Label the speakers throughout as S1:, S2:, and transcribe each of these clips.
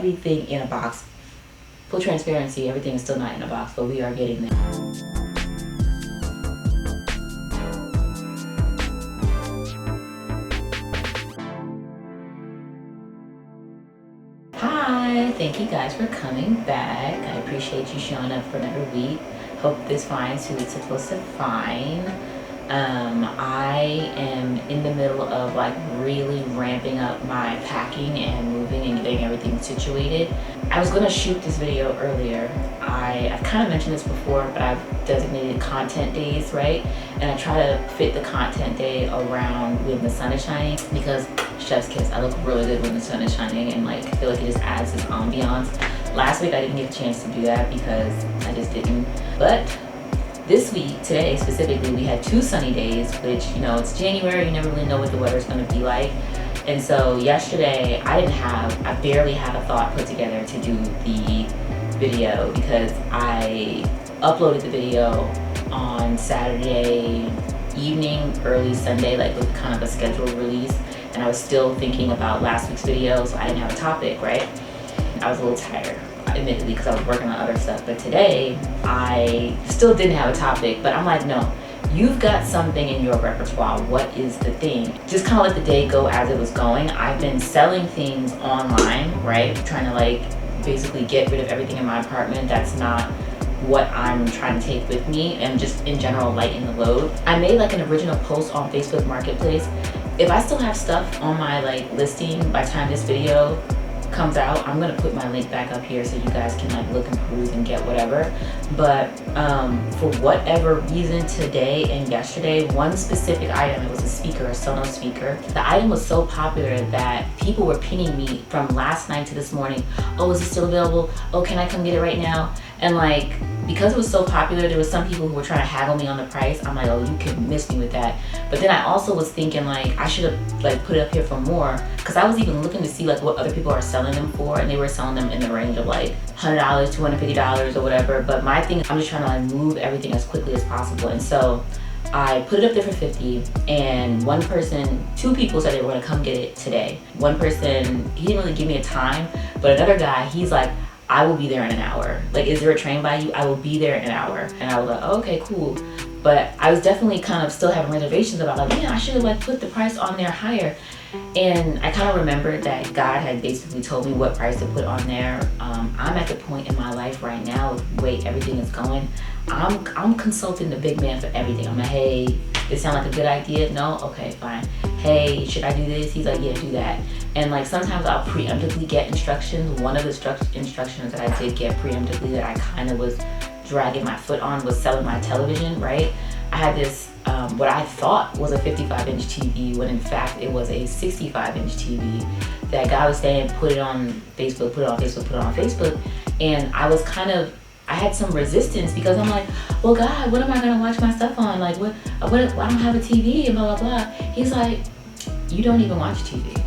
S1: everything in a box. Full transparency, everything is still not in a box, but we are getting there. Hi, thank you guys for coming back. I appreciate you showing up for another week. Hope this finds who it's supposed to find. I am in the middle of like really ramping up my packing and moving and getting everything situated. I was gonna shoot this video earlier. I've kind of mentioned this before, but I've designated content days, right? And I try to fit the content day around when the sun is shining, because chef's kiss, I look really good when the sun is shining, and like I feel like it just adds this ambiance. Last week I didn't get a chance to do that because I just didn't. But this week, today specifically, we had 2 sunny days, which, you know, it's January, you never really know what the weather's gonna be like. And so yesterday, I barely had a thought put together to do the video, because I uploaded the video on Saturday evening, early Sunday, like with kind of a scheduled release. And I was still thinking about last week's video, so I didn't have a topic, right? I was a little tired, admittedly, because I was working on other stuff. But today, I still didn't have a topic, but I'm like, no, you've got something in your repertoire. What is the thing? Just kind of let the day go as it was going. I've been selling things online, right? Trying to like basically get rid of everything in my apartment that's not what I'm trying to take with me, and just in general lighten the load. I made like an original post on Facebook Marketplace. If I still have stuff on my like listing by the time this video comes out, I'm gonna put my link back up here so you guys can like look and peruse and get whatever. But for whatever reason, today and yesterday, one specific item, it was a speaker, a Sonos speaker. The item was so popular that people were pinging me from last night to this morning. Oh, is it still available? Oh, can I come get it right now? And like, because it was so popular, there was some people who were trying to haggle me on the price. I'm like, oh, you can miss me with that. But then I also was thinking like, I should have like put it up here for more, because I was even looking to see like what other people are selling them for, and they were selling them in the range of like $100, $250 or whatever. But my thing, I'm just trying to like move everything as quickly as possible. And so I put it up there for $50, and one person, 2 people said they were gonna come get it today. One person, he didn't really give me a time, but another guy, he's like, I will be there in an hour. Like, is there a train by you? I will be there in an hour. And I was like, oh, okay, cool. But I was definitely kind of still having reservations about like, man, I should have like put the price on there higher. And I kind of remembered that God had basically told me what price to put on there. I'm at the point in my life right now, with the way everything is going, I'm consulting the big man for everything. I'm like, hey, this sound like a good idea? No? Okay, fine. Hey, should I do this? He's like, yeah, do that. And like sometimes I'll preemptively get instructions. One of the instructions that I did get preemptively that I kind of was dragging my foot on was selling my television, right? I had this, what I thought was a 55-inch TV, when in fact it was a 65-inch TV. That guy was saying, put it on Facebook, put it on Facebook, put it on Facebook. And I was I had some resistance, because I'm like, well, God, what am I gonna watch my stuff on? Like, what I don't have a TV and blah, blah, blah. He's like, you don't even watch TV.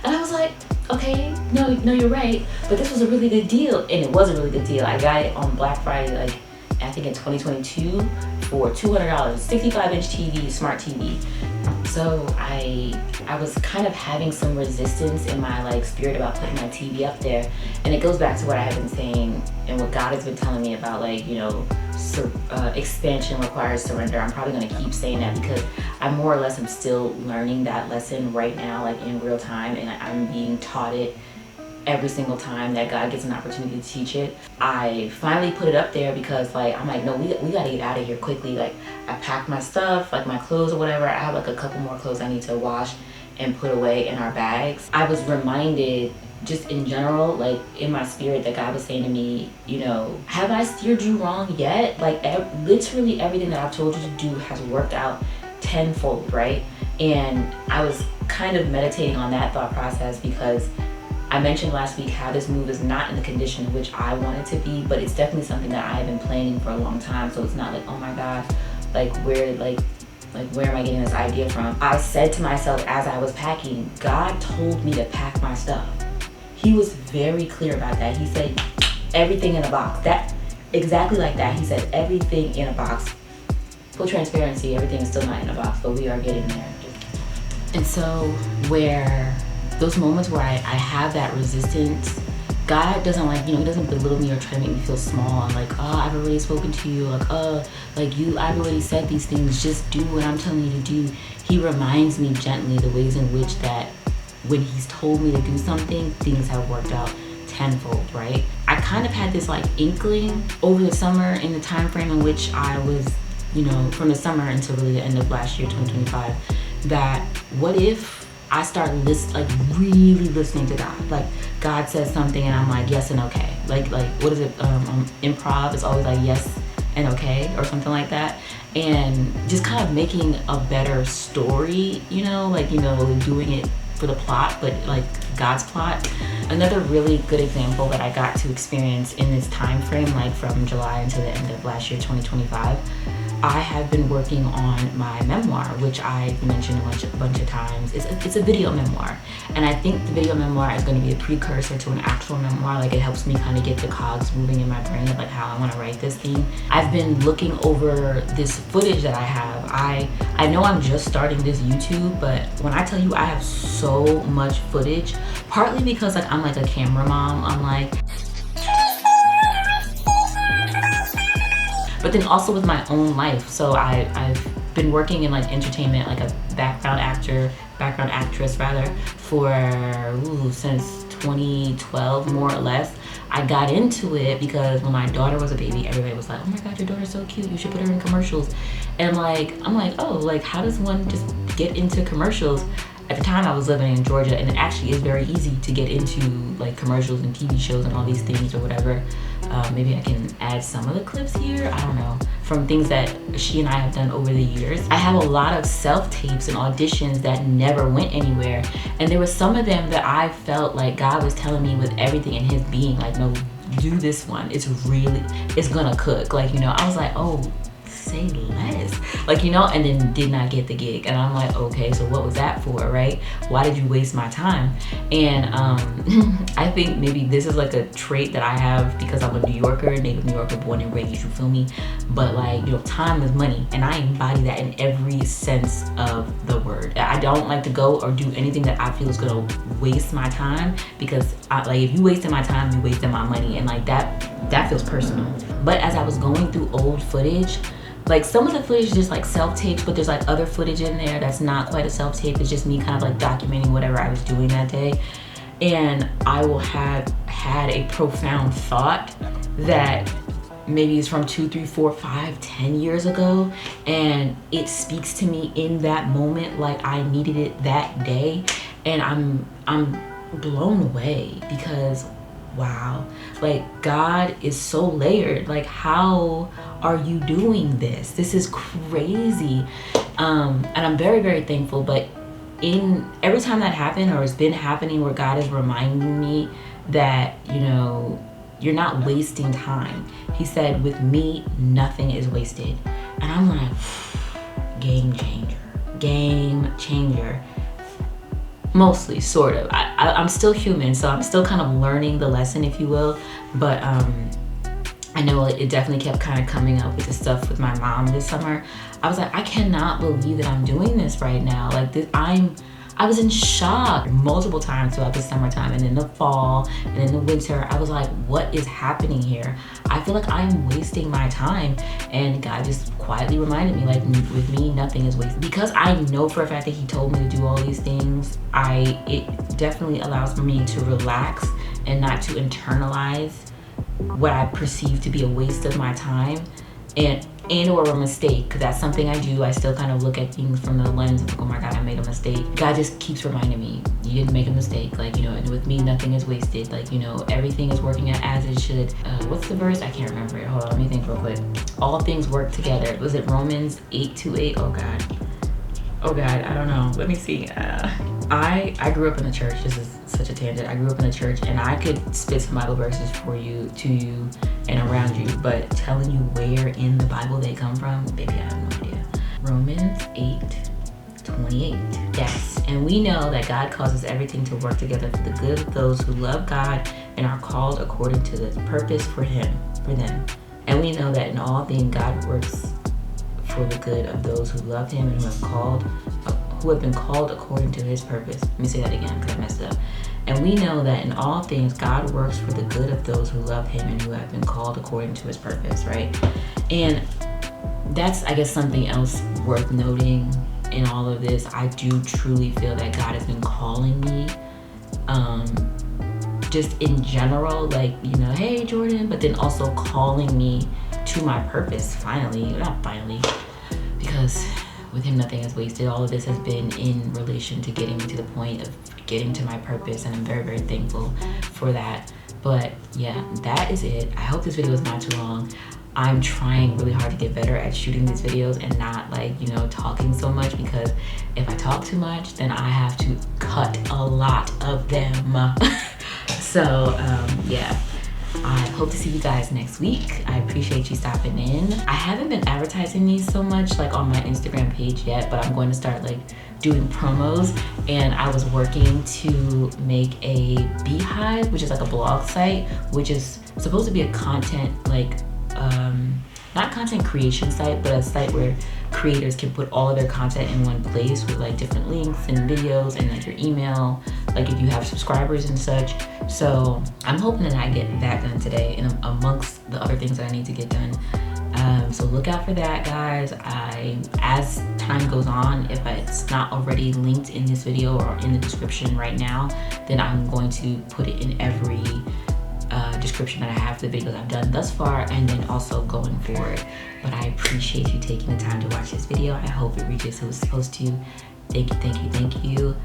S1: And I was like, okay, no, you're right. But this was a really good deal. And it was a really good deal. I got it on Black Friday, like, I think in 2022 for $200, 65-inch TV, smart TV. So I was kind of having some resistance in my like spirit about putting my TV up there. And it goes back to what I have been saying and what God has been telling me about, like, you know, expansion requires surrender. I'm probably going to keep saying that, because I more or less am still learning that lesson right now, like in real time, and I'm being taught it every single time that God gets an opportunity to teach it. I finally put it up there because like, I'm like, no, we gotta get out of here quickly. Like, I packed my stuff, like my clothes or whatever. I have like a couple more clothes I need to wash and put away in our bags. I was reminded, just in general, like in my spirit, that God was saying to me, you know, have I steered you wrong yet? Like literally everything that I've told you to do has worked out tenfold, right? And I was kind of meditating on that thought process, because I mentioned last week how this move is not in the condition in which I want it to be, but it's definitely something that I have been planning for a long time. So it's not like, oh my gosh, like where am I getting this idea from? I said to myself as I was packing, God told me to pack my stuff. He was very clear about that. He said, everything in a box. That exactly like that. He said, everything in a box. Full transparency, everything is still not in a box, but we are getting there. And so where those moments where I have that resistance, God doesn't like, he doesn't belittle me or try to make me feel small. I'm like, oh, I've already spoken to you. Like, I've already said these things. Just do what I'm telling you to do. He reminds me gently the ways in which that when he's told me to do something, things have worked out tenfold, right? I kind of had this like inkling over the summer in the time frame in which I was, from the summer until really the end of last year, 2025, that what if I start really listening to God? Like God says something and I'm like, yes and okay. Like what is it? Improv is always like yes and okay or something like that. And just kind of making a better story, doing it for the plot, but like God's plot. Another really good example that I got to experience in this time frame, like from July until the end of last year, 2025, I have been working on my memoir, which I mentioned a bunch of times. It's a video memoir, and I think the video memoir is going to be a precursor to an actual memoir. Like it helps me kind of get the cogs moving in my brain of like how I want to write this thing. I've been looking over this footage that I have. I know I'm just starting this YouTube, but when I tell you I have so much footage, partly because like I'm like a camera mom, I'm like, but then also with my own life. So I've been working in like entertainment, like a background actress rather, for since 2012 more or less. I got into it because when my daughter was a baby, everybody was like, oh my God, your daughter's so cute, you should put her in commercials. And I'm like, oh, like how does one just get into commercials? At the time I was living in Georgia, and it actually is very easy to get into like commercials and TV shows and all these things or whatever. Maybe I can add some of the clips here, I don't know, from things that she and I have done over the years. I have a lot of self-tapes and auditions that never went anywhere, and there were some of them that I felt like God was telling me with everything in his being, like, no, do this one, it's gonna cook. Like, I was like, oh, say less, and then did not get the gig. And I'm like, okay, so what was that for, right? Why did you waste my time? And I think maybe this is like a trait that I have because I'm a New Yorker, native New Yorker, born and raised, you feel me? But time is money, and I embody that in every sense of the word. I don't like to go or do anything that I feel is gonna waste my time, because if you wasted my time, you wasted my money, and that feels personal. But as I was going through old footage, like some of the footage is just like self-tapes, but there's like other footage in there that's not quite a self-tape. It's just me kind of like documenting whatever I was doing that day. And I will have had a profound thought that maybe is from 2, 3, 4, 5, 10 years ago. And it speaks to me in that moment like I needed it that day. And I'm blown away because wow, like God is so layered. Like, how are you doing this? This is crazy. And I'm very, very thankful. But in every time that happened, or has been happening, where God is reminding me that, you're not wasting time. He said, with me, nothing is wasted. And I'm like, game changer. Mostly, sort of. I'm still human, so I'm still kind of learning the lesson, if you will. But I know it definitely kept kind of coming up with the stuff with my mom this summer. I was like, I cannot believe that I'm doing this right now. Like this, I was in shock multiple times throughout the summertime, and in the fall and in the winter. I was like, what is happening here? I feel like I'm wasting my time. And God just quietly reminded me, like, with me, nothing is wasted. Because I know for a fact that he told me to do all these things, it definitely allows me to relax and not to internalize what I perceive to be a waste of my time and or a mistake, because that's something I do. I still kind of look at things from the lens of, oh my God, I made a mistake. God just keeps reminding me, you didn't make a mistake. Like, and with me, nothing is wasted. Like, everything is working out as it should. What's the verse? I can't remember it. Hold on, let me think real quick. All things work together. Was it Romans 8:28? Oh God, I don't know. Let me see. I grew up in the church. This is such a tangent. I grew up in the church, and I could spit some Bible verses for you, to you, and around you, but telling you where in the Bible they come from, baby, I have no idea. Romans 8:28. Yes, and we know that God causes everything to work together for the good of those who love God and are called according to the purpose for them. And we know that in all things God works for the good of those who love him and who have called. who have been called according to his purpose. Let me say that again because I messed up. And we know that in all things, God works for the good of those who love him and who have been called according to his purpose, right? And that's, I guess, something else worth noting in all of this. I do truly feel that God has been calling me, just in general, like, you know, hey, Jordan, but then also calling me to my purpose, finally. Not finally, because with him, nothing is wasted. All of this has been in relation to getting me to the point of getting to my purpose, and I'm very, very thankful for that. But yeah, that is it. I hope this video is not too long. I'm trying really hard to get better at shooting these videos and not, like, you know, talking so much, because if I talk too much, then I have to cut a lot of them. So yeah, I hope to see you guys next week. I appreciate you stopping in. I haven't been advertising these so much, like, on my Instagram page yet, but I'm going to start, like, doing promos. And I was working to make a Beehive, which is like a blog site, which is supposed to be a content, like, not content creation site, but a site where creators can put all of their content in one place with, like, different links and videos and, like, your email, like, if you have subscribers and such. So I'm hoping that I get that done today, and amongst the other things that I need to get done. So look out for that, guys. As time goes on, if it's not already linked in this video or in the description right now, then I'm going to put it in every description that I have for the videos I've done thus far, and then also going forward. But I appreciate you taking the time to watch this video. I hope it reaches who it's supposed to. Thank you, thank you, thank you.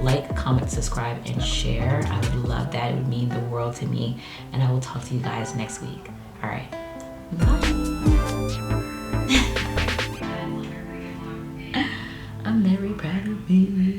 S1: Like, comment, subscribe, and share. I would love that. It would mean the world to me. And I will talk to you guys next week. All right, bye. I'm very proud of me.